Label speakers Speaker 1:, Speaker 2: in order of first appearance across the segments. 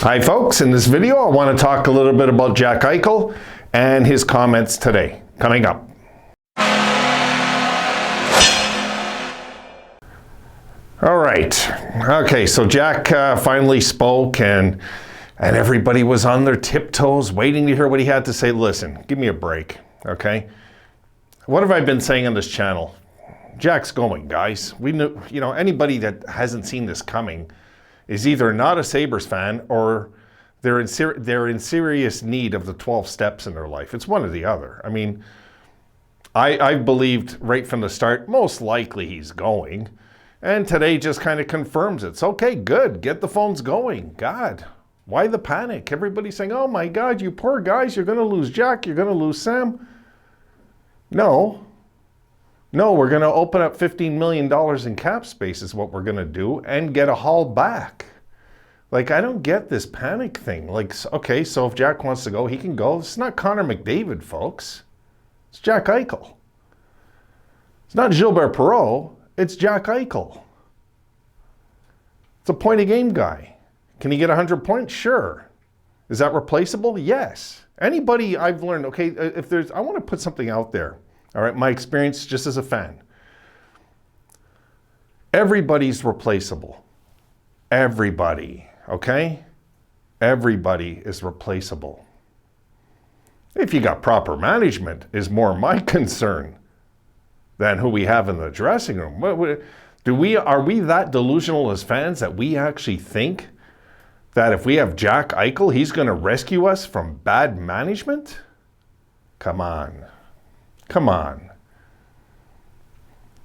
Speaker 1: Hi folks, in this video I want to talk a little bit about Jack Eichel and his comments today. Coming up. All right, okay, so Jack finally spoke and everybody was on their tiptoes waiting to hear what he had to say. Listen, give me a break, okay? What have I been saying on this channel? Jack's going, guys. We knew, anybody that hasn't seen this coming is either not a Sabres fan or they're in serious need of the 12 steps in their life. It's one or the other. I mean, I believed right from the start, most likely he's going. And today just kind of confirms it. It's okay, good, get the phones going. God, why the panic? Everybody's saying, oh my God, you poor guys, you're gonna lose Jack, you're gonna lose Sam. No, we're gonna open up $15 million in cap space is what we're gonna do and get a haul back. Like, I don't get this panic thing. Like, okay, so if Jack wants to go, he can go. It's not Connor McDavid, folks. It's Jack Eichel. It's not Gilbert Perreault, it's Jack Eichel. It's a point a game guy. Can he get 100 points? Sure. Is that replaceable? Yes. Anybody I've learned, okay, I want to put something out there. All right, my experience just as a fan. Everybody's replaceable. Everybody, okay? Everybody is replaceable. If you got proper management is more my concern than who we have in the dressing room. Are we that delusional as fans that we actually think that if we have Jack Eichel, he's going to rescue us from bad management? Come on. Come on.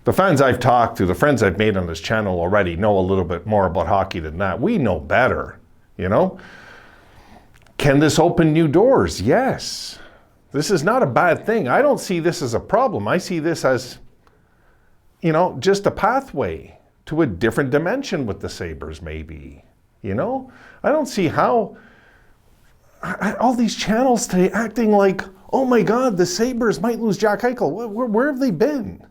Speaker 1: The fans I've talked to, the friends I've made on this channel already know a little bit more about hockey than that. We know better, Can this open new doors? Yes. This is not a bad thing. I don't see this as a problem. I see this as, just a pathway to a different dimension with the Sabres, maybe. I don't see how all these channels today acting like, oh my God, the Sabres might lose Jack Eichel. Where have they been?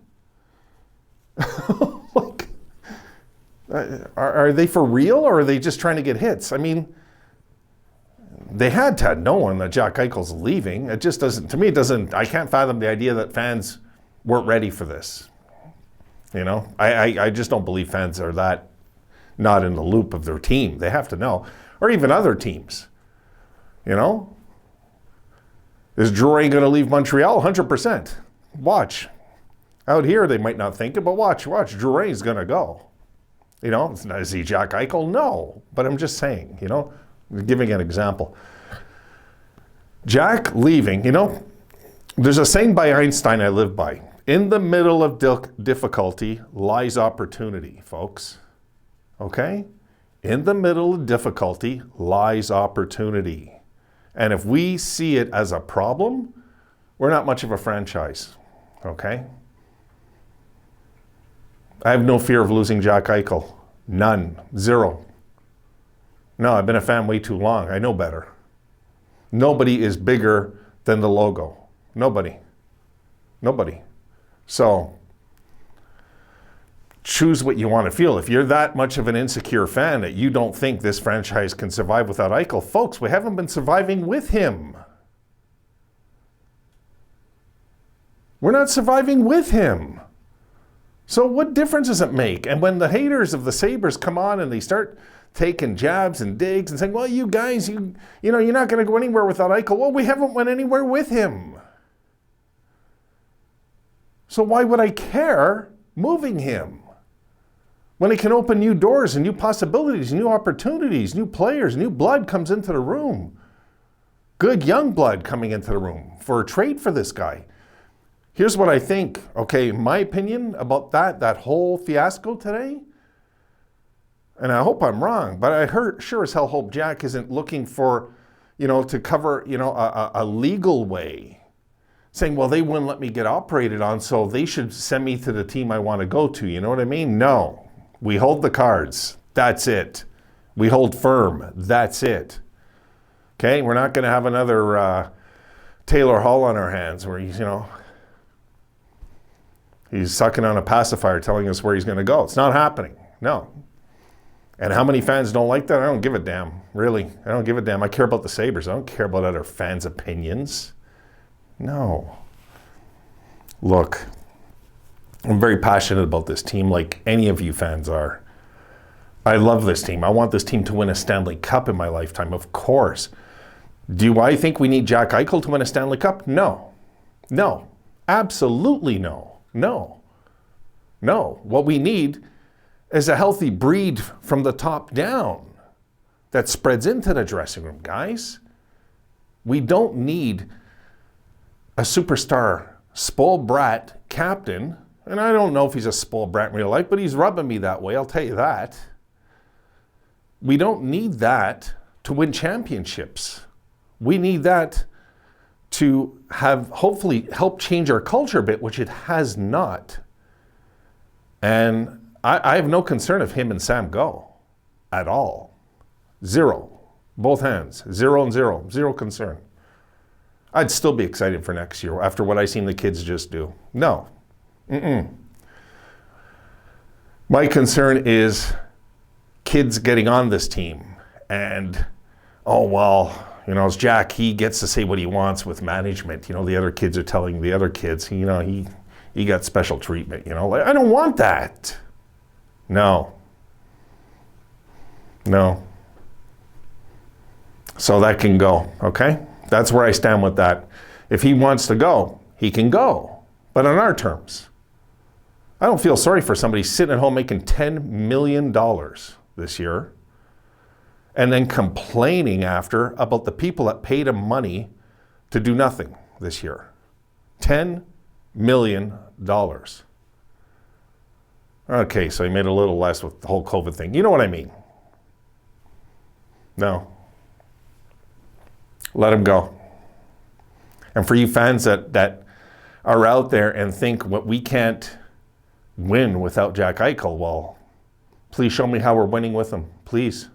Speaker 1: Are they for real or are they just trying to get hits? I mean, they had to have known that Jack Eichel's leaving. It just doesn't, to me, I can't fathom the idea that fans weren't ready for this. I just don't believe fans are that not in the loop of their team. They have to know. Or even other teams. Is Drouin going to leave Montreal? 100%. Watch. Out here, they might not think it, but watch. Drouin's going to go. Is he Jack Eichel? No. But I'm just saying, giving an example. Jack leaving, there's a saying by Einstein I live by. In the middle of difficulty lies opportunity, folks. Okay? In the middle of difficulty lies opportunity. And if we see it as a problem, we're not much of a franchise. Okay? I have no fear of losing Jack Eichel. None. Zero. No, I've been a fan way too long. I know better. Nobody is bigger than the logo. Nobody. So, choose what you want to feel. If you're that much of an insecure fan that you don't think this franchise can survive without Eichel, folks, we haven't been surviving with him. We're not surviving with him. So what difference does it make? And when the haters of the Sabres come on and they start taking jabs and digs and saying, well, you guys, you're not going to go anywhere without Eichel. Well, we haven't went anywhere with him. So why would I care moving him? When it can open new doors and new possibilities, new opportunities, new players, new blood comes into the room. Good young blood coming into the room for a trade for this guy. Here's what I think, okay, my opinion about that whole fiasco today, and I hope I'm wrong, but I sure as hell hope Jack isn't looking for, to cover, a legal way, saying, well, they wouldn't let me get operated on, so they should send me to the team I want to go to, you know what I mean? No, we hold the cards, that's it. We hold firm, that's it. Okay, we're not going to have another Taylor Hall on our hands where he's sucking on a pacifier telling us where he's going to go. It's not happening. No. And how many fans don't like that? I don't give a damn, really. I don't give a damn. I care about the Sabres. I don't care about other fans' opinions. No. Look, I'm very passionate about this team like any of you fans are. I love this team. I want this team to win a Stanley Cup in my lifetime, of course. Do I think we need Jack Eichel to win a Stanley Cup? No. No. Absolutely no. No. No. What we need is a healthy breed from the top down that spreads into the dressing room, guys. We don't need a superstar spoiled brat captain, and I don't know if he's a spoiled brat in real life, but he's rubbing me that way, I'll tell you that. We don't need that to win championships. We need that to have, hopefully, help change our culture a bit, which it has not. And I have no concern if him and Sam go at all. Zero. Both hands. 0 and 0. Zero concern. I'd still be excited for next year after what I've seen the kids just do. No. My concern is kids getting on this team and, oh, well, it's Jack. He gets to say what he wants with management. The other kids are telling the other kids, he got special treatment. I don't want that. No. So that can go, okay? That's where I stand with that. If he wants to go, he can go, but on our terms. I don't feel sorry for somebody sitting at home making $10 million this year and then complaining after about the people that paid him money to do nothing this year. $10 million. Okay, so he made a little less with the whole COVID thing. You know what I mean? No. Let him go. And for you fans that are out there and think what we can't win without Jack Eichel, well, please show me how we're winning with him, please.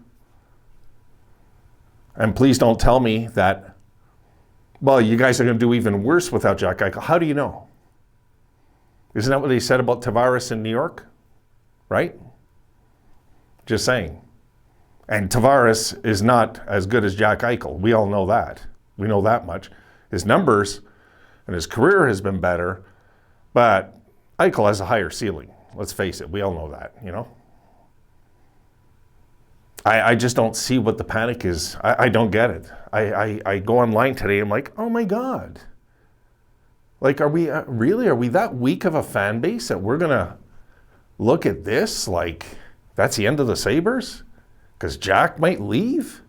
Speaker 1: And please don't tell me that, well, you guys are going to do even worse without Jack Eichel. How do you know? Isn't that what they said about Tavares in New York? Right? Just saying. And Tavares is not as good as Jack Eichel. We all know that. We know that much. His numbers and his career has been better, but Eichel has a higher ceiling. Let's face it. We all know that, I just don't see what the panic is. I don't get it. I go online today, I'm like, oh my God. Like, are we that weak of a fan base that we're going to look at this like that's the end of the Sabres? Because Jack might leave?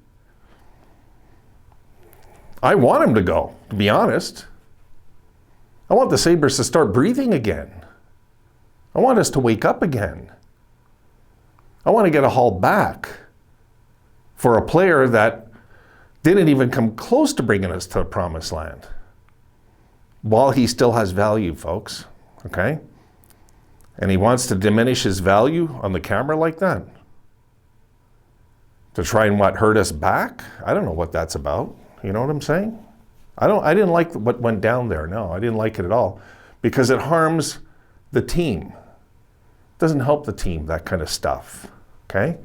Speaker 1: I want him to go, to be honest. I want the Sabres to start breathing again. I want us to wake up again. I want to get a haul back for a player that didn't even come close to bringing us to the promised land. While he still has value, folks, okay? And he wants to diminish his value on the camera like that? To try and hurt us back? I don't know what that's about. You know what I'm saying? I didn't like what went down there. No, I didn't like it at all. Because it harms the team. It doesn't help the team, that kind of stuff. Okay?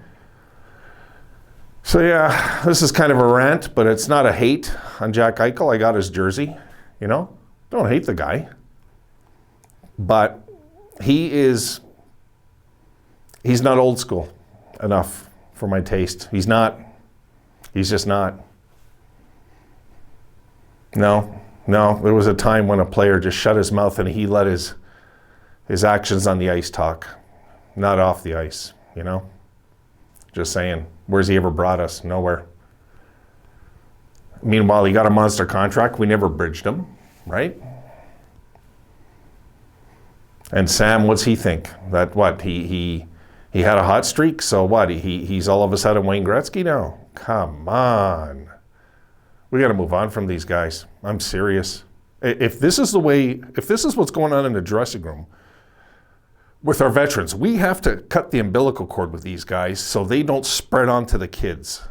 Speaker 1: So yeah, this is kind of a rant, but it's not a hate on Jack Eichel. I got his jersey, Don't hate the guy. But he's not old school enough for my taste. He's not. He's just not. No. There was a time when a player just shut his mouth and he let his actions on the ice talk, not off the ice, Just saying. Where's he ever brought us? Nowhere. Meanwhile, he got a monster contract. We never bridged him, right? And Sam, what's he think? That what? He had a hot streak, so what? He's all of a sudden Wayne Gretzky now? Come on. We got to move on from these guys. I'm serious. If this is what's going on in the dressing room with our veterans, we have to cut the umbilical cord with these guys so they don't spread on to the kids.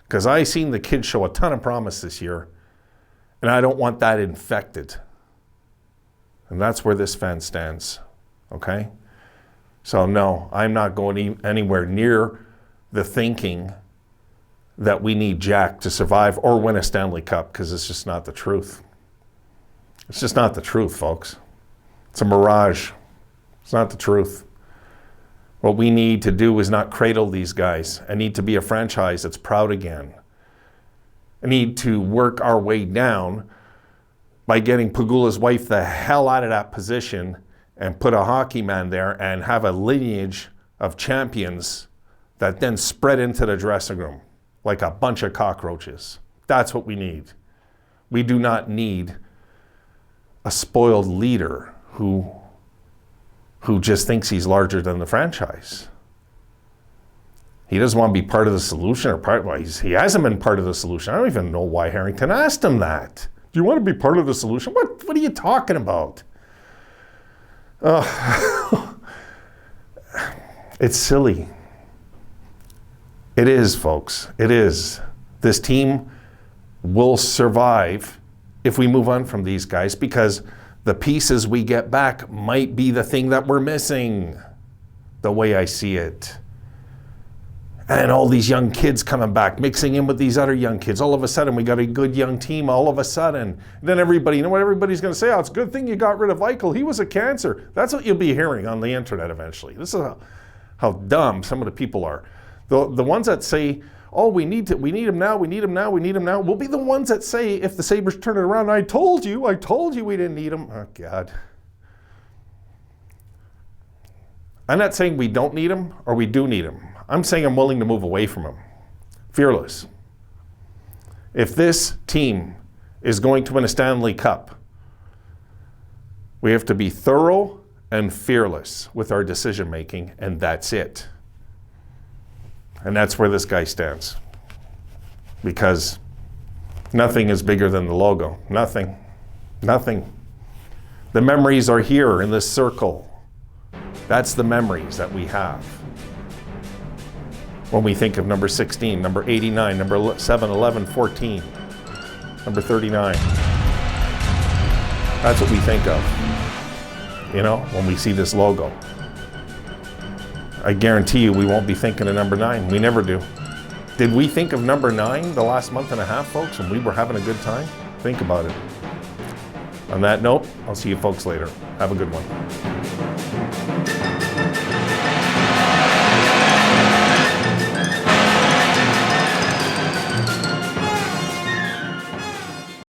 Speaker 1: Because I seen the kids show a ton of promise this year, and I don't want that infected. And that's where this fan stands, okay? So no, I'm not going anywhere near the thinking that we need Jack to survive or win a Stanley Cup, because it's just not the truth. It's just not the truth, folks. It's a mirage. It's not the truth. What we need to do is not cradle these guys. I need to be a franchise that's proud again. I need to work our way down by getting Pegula's wife the hell out of that position and put a hockey man there and have a lineage of champions that then spread into the dressing room like a bunch of cockroaches. That's what we need. We do not need a spoiled leader who just thinks he's larger than the franchise. He doesn't want to be part of the solution, or he hasn't been part of the solution. I don't even know why Harrington asked him that. Do you want to be part of the solution? What are you talking about? It's silly. It is, folks. It is. This team will survive if we move on from these guys, because the pieces we get back might be the thing that we're missing, the way I see it. And all these young kids coming back, mixing in with these other young kids. All of a sudden, we got a good young team all of a sudden. And then everybody, you know what everybody's going to say? Oh, it's a good thing you got rid of Eichel. He was a cancer. That's what you'll be hearing on the internet eventually. This is how dumb some of the people are. The ones that say, oh, we need him now, we need him now, we need him now, will be the ones that say, if the Sabres turn it around, I told you we didn't need him. Oh, God. I'm not saying we don't need him or we do need him. I'm saying I'm willing to move away from him. Fearless. If this team is going to win a Stanley Cup, we have to be thorough and fearless with our decision making, and that's it. And that's where this guy stands. Because nothing is bigger than the logo. Nothing. Nothing. The memories are here in this circle. That's the memories that we have. When we think of number 16, number 89, number 7, 11, 14, number 39. That's what we think of, when we see this logo. I guarantee you we won't be thinking of number 9. We never do. Did we think of number 9 the last month and a half, folks, when we were having a good time? Think about it. On that note, I'll see you folks later. Have a good one.